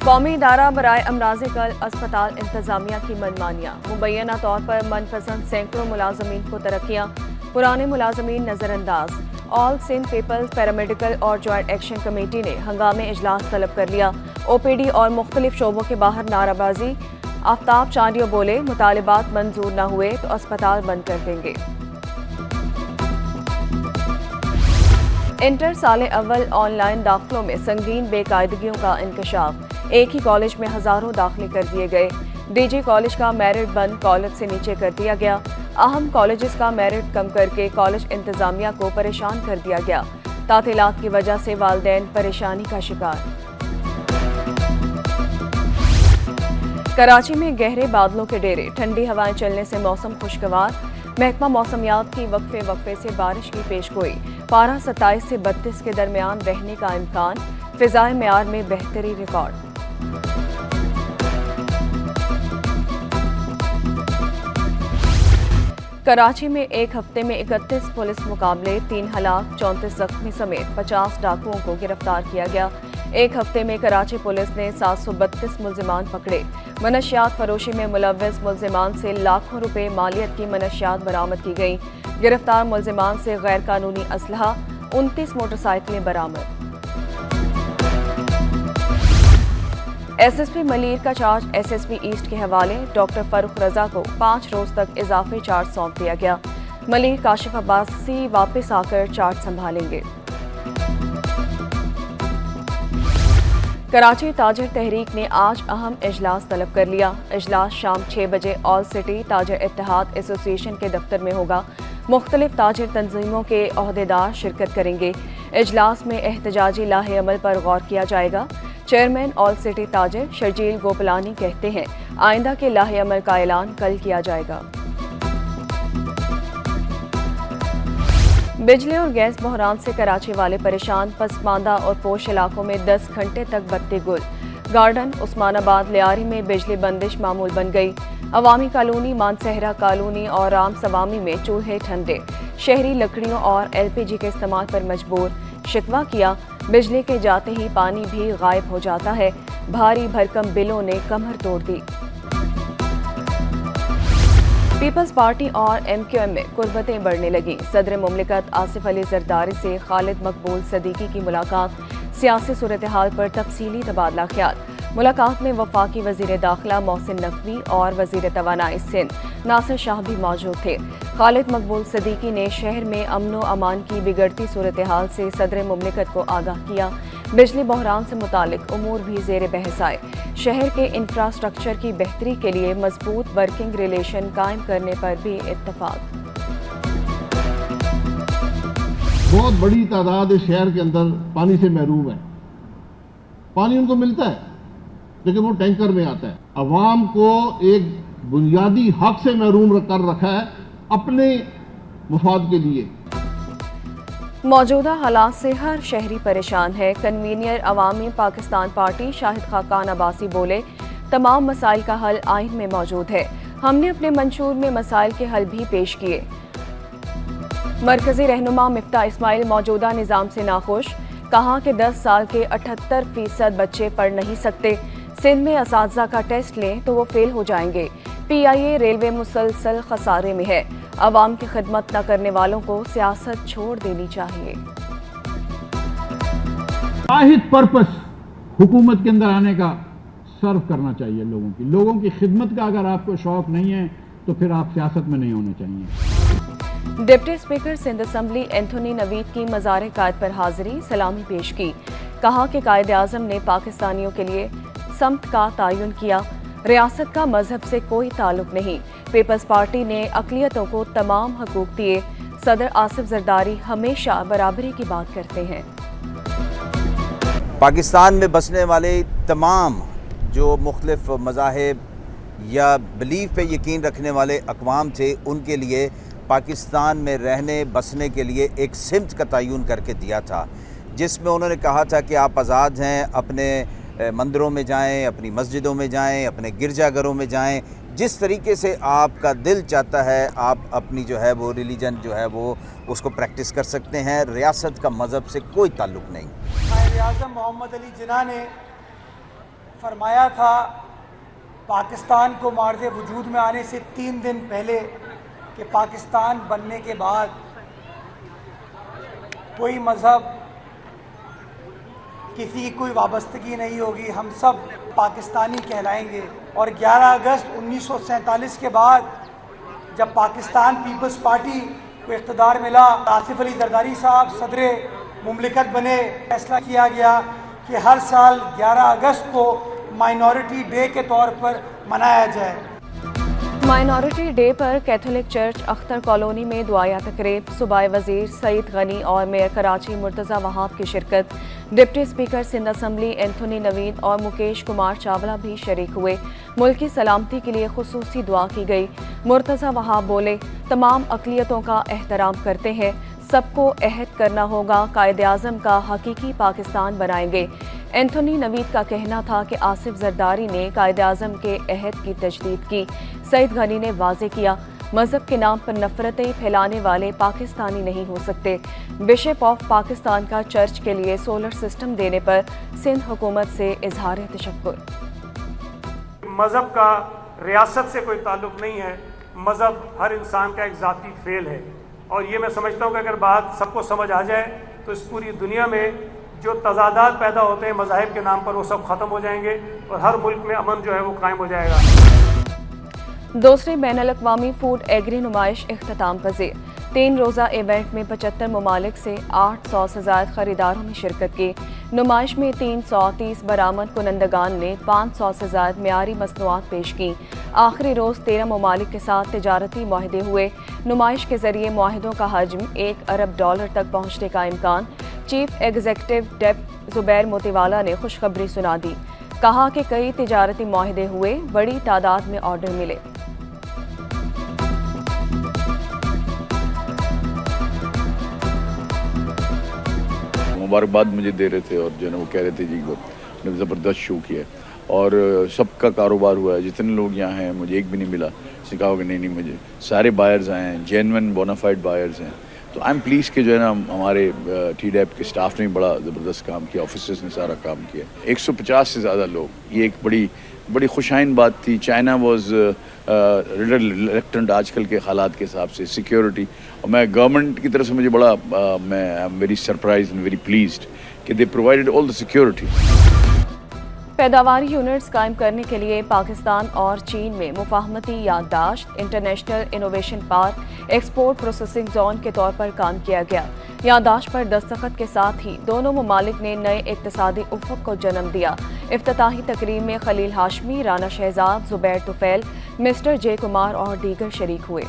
कौमी इदारा बराए अमराज़ कल्ब अस्पताल इंतजामिया की मनमानियाँ, मुबैना तौर पर मनपसंद सैकड़ों मुलाजमीन को तरक्कियाँ, पुराने मुलाजमीन नज़रअंदाज। ऑल सिंध पीपल्स पैरामेडिकल और जॉइंट एक्शन कमेटी ने हंगामे इजलास तलब कर लिया। OPD और मुख्तलिफ शोबों के बाहर नाराबाजी। आफ्ताब चांडियो बोले, मुतालिबात मंजूर न हुए तो अस्पताल बंद कर देंगे। इंटर साले अव्वल ऑनलाइन दाखिलों में संगीन बेकायदगियों का इंकशाफ। एक ही कॉलेज में हजारों दाखिले कर दिए गए। DG कॉलेज का मेरिट बंद कॉलेज से नीचे कर दिया गया। अहम कॉलेजेस का मेरिट कम करके कॉलेज इंतजामिया को परेशान कर दिया गया। तातीलात की वजह से वालिदैन परेशानी का शिकार। कराची में गहरे बादलों के डेरे, ठंडी हवाएं चलने से मौसम खुशगवार। महकमा मौसमियात की वक्फे से बारिश की पेशगोई। पारा 27 से 32 के दरमियान रहने का इम्कान। फिजाए मेयार में बेहतरी रिकॉर्ड। कराची में एक हफ्ते में 31 पुलिस मुकाबले, 3 हलाक, 34 जख्मी समेत 50 डाकुओं को गिरफ्तार किया गया। एक हफ्ते में कराची पुलिस ने 732 मुल्जिमान पकड़े। मनशियात फरोशी में मुलव्वस मुल्जिमान से लाखों रुपए मालियत की मनशियात बरामद की गई। गिरफ्तार मुल्जिमान से गैर कानूनी असलहा, 29 मोटरसाइकिलें बरामद। SSP मलीर का चार्ज SSP ईस्ट के हवाले। डॉक्टर फरूख रजा को 5 रोज तक इजाफी चार्ज सौंप दिया गया। मलीर काशिफ अब्बासी वापस आकर चार्ज संभालेंगे। कराची ताजर तहरीक ने आज अहम इजलास तलब कर लिया। इजलास शाम 6 बजे ऑल सिटी ताजर इत्तेहाद एसोसिएशन के दफ्तर में होगा। मुख्तलिफ ताजर तंजीमों के ओहदेदार शिरकत करेंगे। इजलास में एहतजाजी लाहे अमल पर गौर किया जाएगा। चेयरमैन ऑल सिटी ताजर शर्जील गोपलानी कहते हैं, आइंदा के लाहे अमल का ऐलान कल किया जाएगा। बिजली और गैस बहरान से कराची वाले परेशान। पसमानदा और पोश इलाकों में 10 घंटे तक बत्ती गुल। गार्डन, उस्मानाबाद, लियारी में बिजली बंदिश मामूल बन गई। अवामी कॉलोनी, मानसहरा कॉलोनी और राम सवामी में चूल्हे ठंडे। शहरी लकड़ियों और LPG के इस्तेमाल पर मजबूर। शिकवा किया, बिजली के जाते ही पानी भी गायब हो जाता है। भारी भरकम बिलों ने कमर तोड़ दी। पीपल्स पार्टी और MQM में कुर्बतें बढ़ने लगी। सदर मुमलिकत आसिफ अली जरदारी से खालिद मकबूल सदीकी की मुलाकात। सियासी सूरत हाल पर तफसीली तबादला ख्याल। मुलाकात में वफाकी वजीर दाखिला मोहसिन नकवी और वजीर तवानाई सिंध नासिर शाह भी मौजूद थे। खालिद मकबूल सदीकी ने शहर में अमन व अमान की बिगड़ती सूरत हाल से सदर मुमलिकत को आगाह किया। बिजली बहरान से मुतालिक उमूर भी जेर बहस आए। शहर के इंफ्रास्ट्रक्चर की बेहतरी के लिए मजबूत वर्किंग रिलेशन कायम करने पर भी इत्तफाक। बहुत बड़ी तादाद इस शहर के अंदर पानी से महरूम है। पानी उनको मिलता है लेकिन वो टैंकर में आता है। अवाम को एक बुनियादी हक से महरूम कर रखा है अपने मुफाद के लिए। मौजूदा हालात से हर शहरी परेशान है। कन्वीनियर अवामी पाकिस्तान पार्टी शाहिद खाकान अब्बासी बोले, तमाम मसाइल का हल आइन में मौजूद है। हमने अपने मंशूर में मसाइल के हल भी पेश किए। मरकजी रहनुमा मिफ्ता इस्माइल मौजूदा निज़ाम से नाखुश। कहा कि 10 साल के 78% बच्चे पढ़ नहीं सकते। सिंध में असातिज़ा का टेस्ट लें तो वो फेल हो जाएंगे। PIA रेलवे मुसलसल खसारे में है। अवाम की खिदमत न करने वालों को सियासत छोड़ देनी चाहिए। वाहिद पर्पस हुकूमत के अंदर आने का सर्व करना चाहिए लोगों की खिदमत का। अगर आपको शौक नहीं है तो फिर आप सियासत में नहीं होने चाहिए। Deputy speaker Sindh assembly Anthony Naveed की मज़ार कायद पर हाजिरी, सलामी पेश की। कहा कि कायद आज़म ने पाकिस्तानियों के लिए समत का तयन किया। रियासत का मजहब से कोई ताल्लुक नहीं। पीपल्स पार्टी ने अक़लियतों को तमाम हकूक दिए। सदर आसिफ जरदारी हमेशा बराबरी की बात करते हैं। पाकिस्तान में बसने वाले तमाम जो मुख्तलिफ मज़ाहिब या बिलीफ पे यकीन रखने वाले अक़वाम थे, उनके लिए पाकिस्तान में रहने बसने के लिए एक सिमत का तयन करके दिया था, जिसमें उन्होंने कहा था कि आप आज़ाद हैं, अपने मंदिरों में जाएं, अपनी मस्जिदों में जाएं, अपने गिरजाघरों में जाएं, जिस तरीके से आपका दिल चाहता है आप अपनी जो है वो रिलीजन जो है वो उसको प्रैक्टिस कर सकते हैं। रियासत का मज़हब से कोई ताल्लुक़ नहीं। कायद-ए-आज़म मोहम्मद अली जिन्ना ने فرمایا تھا پاکستان کو مارد وجود میں آنے سے 3 دن پہلے کہ پاکستان بننے کے بعد کوئی مذہب کسی کی کوئی وابستگی نہیں ہوگی، ہم سب پاکستانی کہلائیں گے. اور 11 اگست 1947 کے بعد جب پاکستان پیپلز پارٹی کو اقتدار ملا، آصف علی زرداری صاحب صدر مملکت بنے، فیصلہ کیا گیا کہ ہر سال 11 اگست کو مائنورٹی ڈے کے طور پر منایا جائے. مائنورٹی ڈے پر کیتھولک چرچ اختر کالونی میں دعائیہ تقریب، صوبائی وزیر سعید غنی اور میئر کراچی مرتضی وہاب کی شرکت. Deputy speaker Sindh assembly Anthony Naveed اور مکیش کمار چاولہ بھی شریک ہوئے. ملک کی سلامتی کے لیے خصوصی دعا کی گئی. مرتضی وہاب بولے، تمام اقلیتوں کا احترام کرتے ہیں، سب کو عہد کرنا ہوگا، قائد اعظم کا حقیقی پاکستان بنائیں گے. اینتھونی نوید کا کہنا تھا کہ آصف زرداری نے قائد اعظم کے عہد کی تجدید کی. سعید غنی نے واضح کیا، مذہب کے نام پر نفرتیں پھیلانے والے پاکستانی نہیں ہو سکتے. بشپ آف پاکستان کا چرچ کے لیے سولر سسٹم دینے پر سندھ حکومت سے اظہار تشکر. مذہب کا ریاست سے کوئی تعلق نہیں ہے، مذہب ہر انسان کا ایک ذاتی فعل ہے. اور یہ میں سمجھتا ہوں کہ اگر بات سب کو سمجھ آ جائے تو اس پوری دنیا میں جو تضادات پیدا ہوتے ہیں مذاہب کے نام پر وہ سب ختم ہو جائیں گے اور ہر ملک میں امن جو ہے وہ قائم ہو جائے گا. دوسری بین الاقوامی فوڈ ایگری نمائش اختتام پذیر. 3 روزہ ایونٹ میں 75 ممالک سے 800 سے زائد خریداروں نے شرکت کی. نمائش میں 330 برآمد کنندگان نے 500 سے زائد معیاری مصنوعات پیش کی. آخری روز 13 ممالک کے ساتھ تجارتی معاہدے ہوئے. نمائش کے ذریعے معاہدوں کا حجم $1 ارب تک پہنچنے کا امکان. چیف ایگزیکٹو ڈیپ زبیر موتیوالا نے خوشخبری سنا دی. کہا کہ کئی تجارتی معاہدے ہوئے، بڑی تعداد میں آرڈر ملے. مبارکباد مجھے دے رہے تھے اور جو ہے نا وہ کہہ رہے تھے جی وہ زبردست شو کیا اور سب کا کاروبار ہوا ہے. جتنے لوگ یہاں ہیں مجھے ایک بھی نہیں ملا اس نے کہا کہ نہیں مجھے سارے بائرز آئے ہیں، جینون بونافائڈ بائرز ہیں. تو آئی ایم پلیز کہ جو ہے نا ہمارے ٹی ڈیپ کے اسٹاف نے بڑا زبردست کام کیا، آفیسرز نے سارا کام کیا. 150 سے زیادہ لوگ، یہ ایک بڑی خوشائن بات تھی. چائنا واز ریلیکٹنٹ آج کل کے حالات کے حساب سے سیکیورٹی، اور میں گورنمنٹ کی طرف سے مجھے بڑا میں I am very surprise and very pleased کہ دے پرووائڈیڈ آل دا سیکیورٹی. پیداواری یونٹس قائم کرنے کے لیے پاکستان اور چین میں مفاہمتی یادداشت international innovation park export processing zone کے طور پر کام کیا گیا. یادداشت پر دستخط کے ساتھ ہی دونوں ممالک نے نئے اقتصادی افق کو جنم دیا. افتتاحی تقریب میں خلیل ہاشمی، رانا شہزاد، زبیر طفیل، مسٹر جے کمار اور دیگر شریک ہوئے.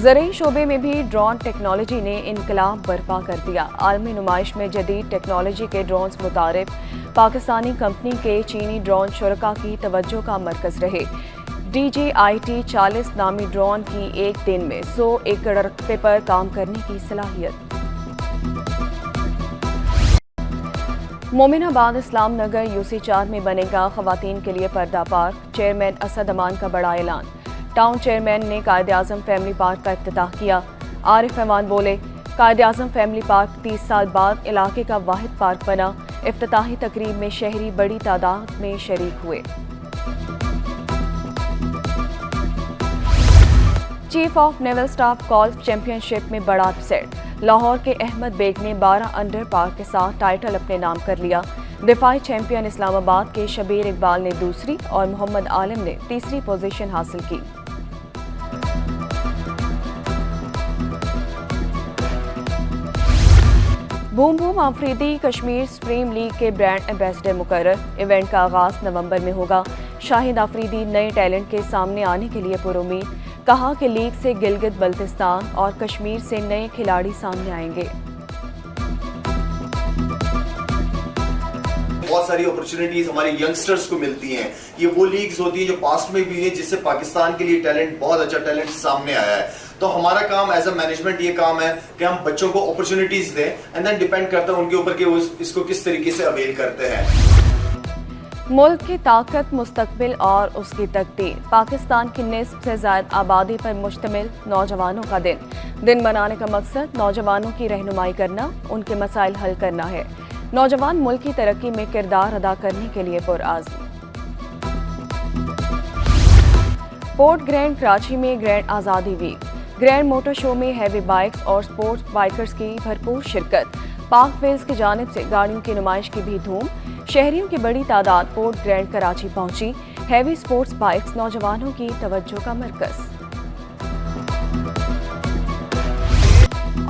زرعی شعبے میں بھی ڈرون ٹیکنالوجی نے انقلاب برپا کر دیا. عالمی نمائش میں جدید ٹیکنالوجی کے ڈرونز متعارف. پاکستانی کمپنی کے چینی ڈرون شرکاء کی توجہ کا مرکز رہے. DJI-T40 نامی ڈرون کی ایک دن میں 100 ایکڑ رقبے پر کام کرنے کی صلاحیت. مومن آباد اسلام نگر UC4 میں بنے گا خواتین کے لیے پردہ پارک. چیئرمین اسد امان کا بڑا اعلان. ٹاؤن چیئرمین نے قائد اعظم فیملی پارک کا افتتاح کیا. عارف امان بولے، قائد اعظم فیملی پارک 30 سال بعد علاقے کا واحد پارک بنا. افتتاحی تقریب میں شہری بڑی تعداد میں شریک ہوئے. Chief of naval staff golf championship میں بڑا اپسیٹ. لاہور کے احمد بیگ نے 12 انڈر پار کے ساتھ ٹائٹل اپنے نام کر لیا. دفاعی چیمپئن اسلام آباد کے شبیر اقبال نے دوسری اور محمد عالم نے تیسری پوزیشن حاصل کی. Boom boom Afridi Kashmir supreme league کے برانڈ ایمبیسڈر مقرر. ایونٹ کا آغاز نومبر میں ہوگا. شاہد آفریدی نئے ٹیلنٹ کے سامنے آنے کے لیے پر امید. کہا کہ لیگ سے گلگت بلتستان اور کشمیر سے نئے کھلاڑی سامنے آئیں گے. بہت ساری اپرچونٹیز ہمارے ینگسٹرز کو ملتی ہیں. یہ وہ لیگز ہوتی ہیں جو پاسٹ میں بھی ہیں جس سے پاکستان کے لیے ٹیلنٹ، بہت اچھا ٹیلنٹ سامنے آیا ہے. تو ہمارا کام ایز اے مینجمنٹ یہ کام ہے کہ ہم بچوں کو اپرچونٹیز دیں اینڈ دین ڈیپینڈ کرتا ہے ان کے اوپر کہ وہ اس کو کس طریقے سے اویل کرتے ہیں. ملک کی طاقت، مستقبل اور اس کی تقدیر. پاکستان کی نصف سے زائد آبادی پر مشتمل نوجوانوں کا دن منانے کا مقصد نوجوانوں کی رہنمائی کرنا، ان کے مسائل حل کرنا ہے. नौजवान मुल्क की तरक्की में किरदार अदा करने के लिए पुरआज़म। पोर्ट ग्रैंड कराची में ग्रैंड आज़ादी वीक, ग्रैंड मोटर शो में हैवी बाइक्स और स्पोर्ट्स बाइकर्स की भरपूर शिरकत। पाक वेल्स की जानिब से गाड़ियों की नुमाइश की भी धूम। शहरियों की बड़ी तादाद पोर्ट ग्रैंड कराची पहुंची। हैवी स्पोर्ट्स बाइक्स नौजवानों की तवज्जो का मरकज।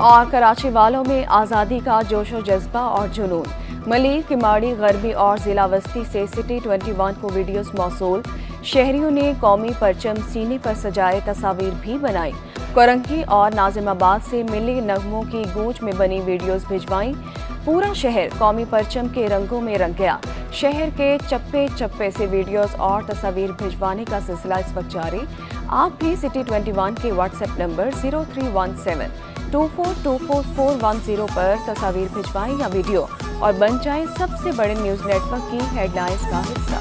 और कराची वालों में आज़ादी का जोशो जज्बा और जुनून। मलीर, किमाड़ी, गरबी और जिला वस्ती से सिटी 21 को वीडियोस मौसूल। शहरियों ने कौमी परचम सीने पर सजाए तस्वीर भी बनाई। कोरंगी और नाजिमाबाद से मिली नगमों की गूंज में बनी वीडियोस भिजवाई। पूरा शहर कौमी परचम के रंगों में रंग गया। शहर के चप्पे चप्पे से वीडियोस और तस्वीर भिजवाने का सिलसिला इस वक्त जारी। आप भी सिटी 21 के व्हाट्सएप नंबर 0317242410 पर तस्वीर भिजवाएं या वीडियो और बन जाएं सबसे बड़े न्यूज़ नेटवर्क की हेडलाइंस का हिस्सा।